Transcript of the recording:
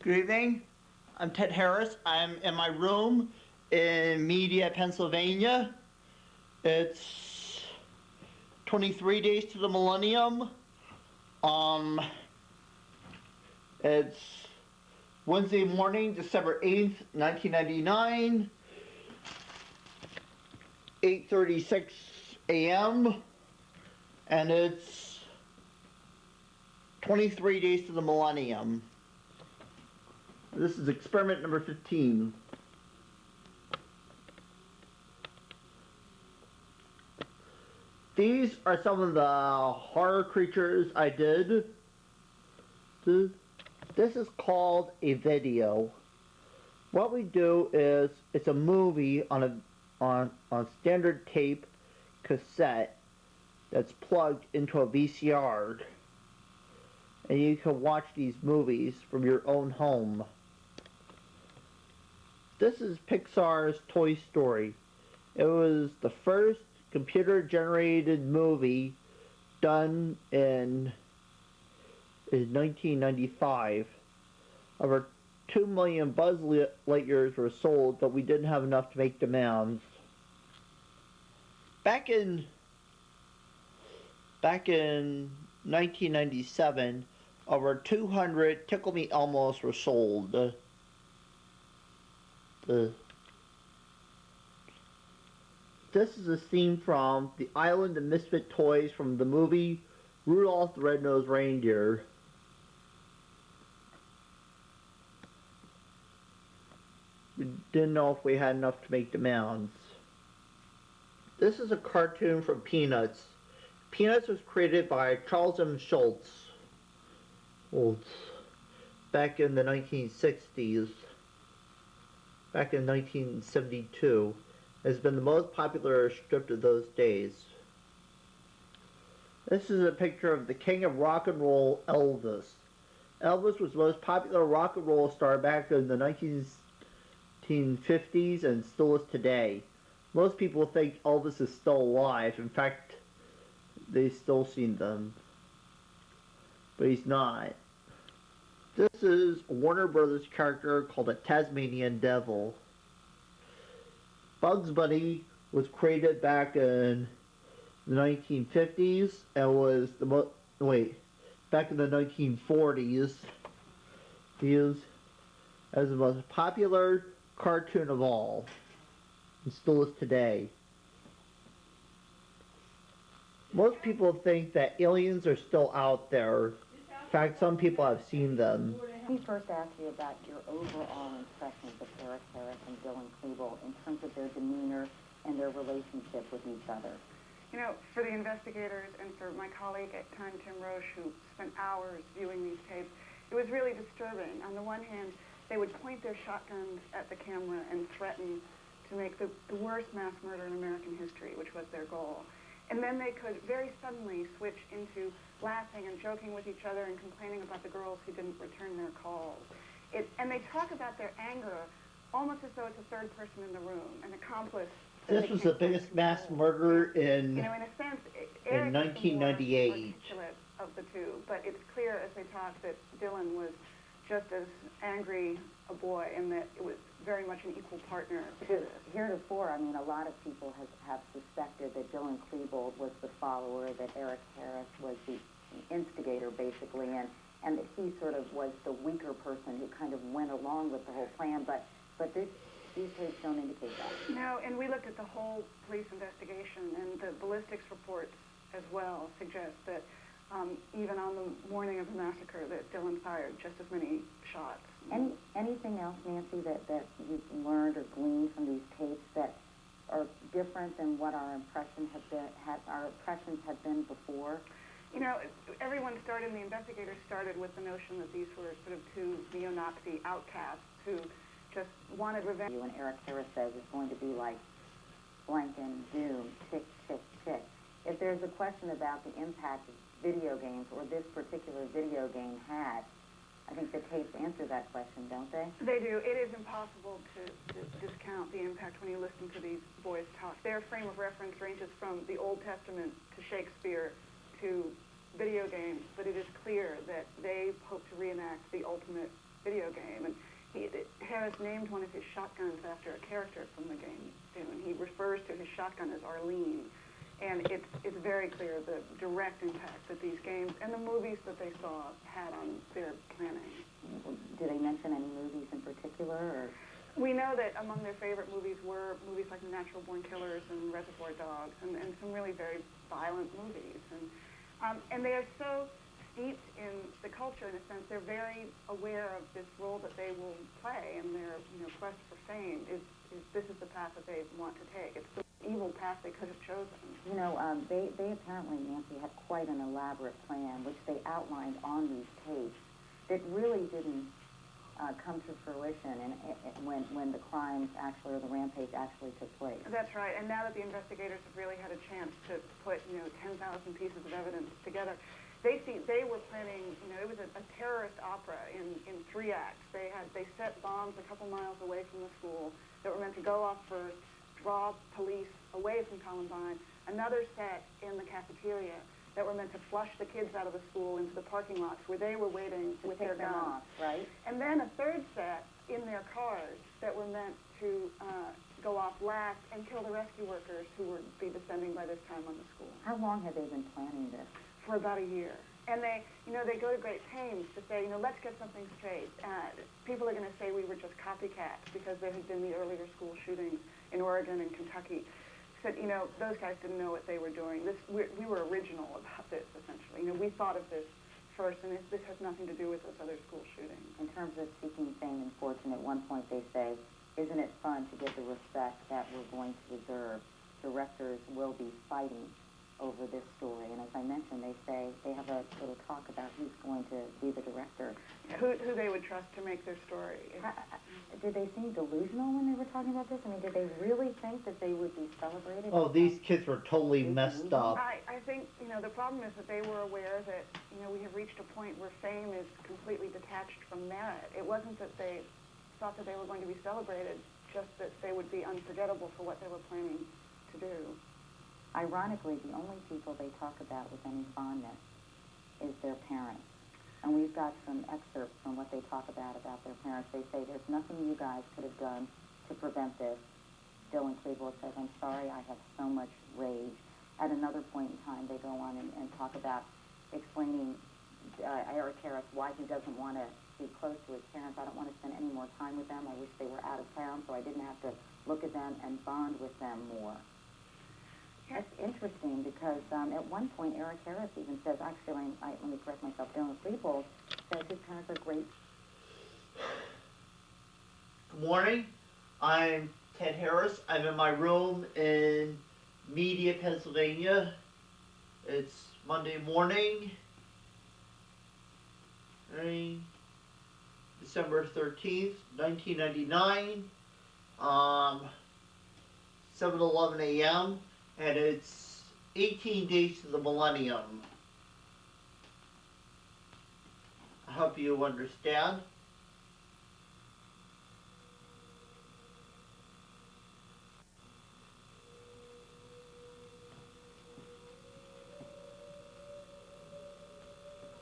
Good evening. I'm Ted Harris. I'm in my room in Media, Pennsylvania. It's 23 days to the millennium. It's Wednesday morning, December 8th, 1999, 8:36 a.m. and it's 23 days to the millennium. This is experiment number 15. These are some of the horror creatures I did. This is called a video. What we do is, it's a movie on standard tape cassette that's plugged into a VCR. And you can watch these movies from your own home. This is Pixar's Toy Story. It was the first computer-generated movie done in 1995. Over 2 million Buzz Lightyears were sold, but we didn't have enough to make demands. Back in 1997, over 200 Tickle Me Elmos were sold. This is a scene from the Island of Misfit Toys from the movie Rudolph the Red-Nosed Reindeer. We didn't know if we had enough to make demands. This is a cartoon from Peanuts. Peanuts was created by Charles M. Schulz back in the 1960s. Back in 1972. Has been the most popular strip of those days. This is a picture of the king of rock and roll, Elvis. Elvis was the most popular rock and roll star back in the 1950s and still is today. Most people think Elvis is still alive. In fact, they still seen them. But he's not. This is a Warner Brothers character called a Tasmanian Devil. Bugs Bunny was created back in the 1950s and was back in the 1940s. He is as the most popular cartoon of all, and still is today. Most people think that aliens are still out there. In fact, some people have seen them. Let me first ask you about your overall impressions of Eric Harris and Dylan Klebold in terms of their demeanor and their relationship with each other. You know, for the investigators and for my colleague at Time, Tim Roche, who spent hours viewing these tapes, it was really disturbing. On the one hand, they would point their shotguns at the camera and threaten to make the worst mass murder in American history, which was their goal. And then they could very suddenly switch into laughing and joking with each other and complaining about the girls who didn't return their calls. And they talk about their anger almost as though it's a third person in the room, an accomplice. This was the biggest mass murder in, you know, in a sense, in 1998. Articulate of the two, but it's clear as they talk that Dylan was just as angry a boy and that it was very much an equal partner to this. Heretofore, I mean, a lot of people have suspected that Dylan Klebold was the follower, that Eric Harris was the instigator, basically, and that he sort of was the weaker person who kind of went along with the whole plan, but these tapes don't indicate that. No, and we looked at the whole police investigation, and the ballistics reports as well suggest that even on the morning of the massacre, that Dylan fired just as many shots. Anything else, Nancy, that you've learned or gleaned from these tapes that are different than what our impressions have been before? You know, everyone started, and the investigators started with the notion that these were sort of two neo-Nazi outcasts who just wanted revenge. And Eric Harris says it's going to be like blank and doom, tick, tick, tick. If there's a question about the impact of video games, or this particular video game had, I think the tapes answer that question, don't they? They do. It is impossible to discount the impact when you listen to these boys talk. Their frame of reference ranges from the Old Testament to Shakespeare to video games, but it is clear that they hope to reenact the ultimate video game. And Harris named one of his shotguns after a character from the game, and he refers to his shotgun as Arlene. And it's very clear the direct impact that these games and the movies that they saw had on their planning. Did they mention any movies in particular? Or? We know that among their favorite movies were movies like The Natural Born Killers and Reservoir Dogs, and some really very violent movies. And they are so steeped in the culture, in a sense. They're very aware of this role that they will play, and their quest for fame is this is the path that they want to take. It's the evil path they could have chosen. They apparently, Nancy, had quite an elaborate plan, which they outlined on these tapes, that really didn't come to fruition and when the crimes actually, or the rampage actually took place. That's right, and now that the investigators have really had a chance to put 10,000 pieces of evidence together, they were planning, it was a terrorist opera in 3 acts. They set bombs a couple miles away from the school that were meant to go off first, draw police away from Columbine, another set in the cafeteria that were meant to flush the kids out of the school into the parking lots where they were waiting with their guns. Right? And then a third set in their cars that were meant to go off last and kill the rescue workers who would be descending by this time on the school. How long have they been planning this? For about a year. And they go to great pains to say, let's get something straight. People are going to say we were just copycats because there had been the earlier school shootings in Oregon and Kentucky. Said, those guys didn't know what they were doing. We were original about this, essentially. We thought of this first, and this has nothing to do with those other school shootings. In terms of seeking fame and fortune, at one point they say, isn't it fun to get the respect that we're going to deserve? Directors will be fighting over this story. And as I mentioned, they say they have a little talk about who's going to be the director. Who they would trust to make their story. Did they seem delusional when they were talking about this? I mean, did they really think that they would be celebrated? Oh, these kids were totally messed up. I think, the problem is that they were aware that, we have reached a point where fame is completely detached from merit. It wasn't that they thought that they were going to be celebrated, just that they would be unforgettable for what they were planning to do. Ironically, the only people they talk about with any fondness is their parents. And we've got some excerpts from what they talk about their parents. They say, there's nothing you guys could have done to prevent this. Dylan Klebold says, I'm sorry, I have so much rage. At another point in time, they go on and talk about explaining Eric Harris why he doesn't want to be close to his parents. I don't want to spend any more time with them. I wish they were out of town so I didn't have to look at them and bond with them more. That's interesting because at one point Eric Harris even says, actually, let me correct myself, Dylan Klebold says his parents are great. Good morning. I'm Ted Harris. I'm in my room in Media, Pennsylvania. It's Monday morning, December 13th, 1999, 7:11 a.m., and it's 18 days to the millennium. I hope you understand.